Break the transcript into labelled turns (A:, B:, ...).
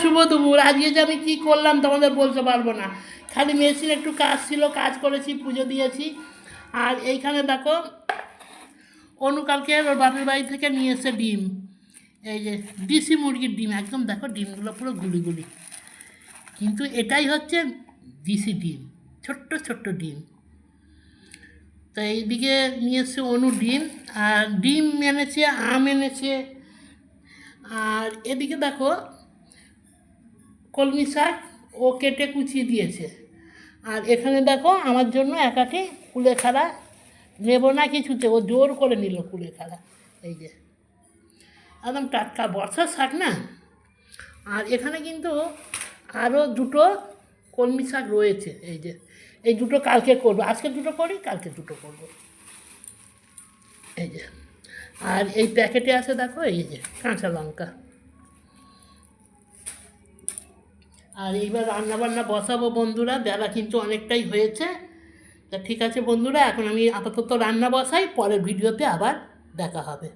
A: শুভ দুপুর। আজকে যে আমি কী করলাম তোমাদের বলতে পারবো না, খালি মেশিন একটু কাজ ছিল, কাজ করেছি, পুজো দিয়েছি। আর এইখানে দেখো অনুকালকে ওর বাপের বাড়ি থেকে নিয়ে এসে ডিম, এই যে দেশি মুরগির ডিম, একদম দেখো ডিমগুলো পুরো গুলি গুলি, কিন্তু এটাই হচ্ছে দেশি ডিম, ছোট্ট ছোট্ট ডিম। তো এইদিকে নিয়ে এসছে অনু ডিম, আর ডিম এনেছে, আম এনেছে। আর এদিকে দেখো কলমি শাক ও কেটে কুচিয়ে দিয়েছে। আর এখানে দেখো আমার জন্য একাটি কুলেখাড়া, নেব না কিছুতে, ও জোর করে নিল কুলেখাড়া, এই যে একদম টাটকা বর্ষার শাক না। আর এখানে কিন্তু আরও দুটো কলমি শাক রয়েছে, এই যে এই দুটো কালকে করবো, আজকে দুটো করি, কালকে দুটো করবো, এই যে। আর এই প্যাকেটে আছে দেখো এই যে কাঁচা লঙ্কা। আর এইবার রান্নাবান্না বসাবো বন্ধুরা, বেলা কিন্তু অনেকটাই হয়েছে। তা ঠিক আছে বন্ধুরা, এখন আমি আপাতত রান্না বসাই, পরের ভিডিওতে আবার দেখা হবে।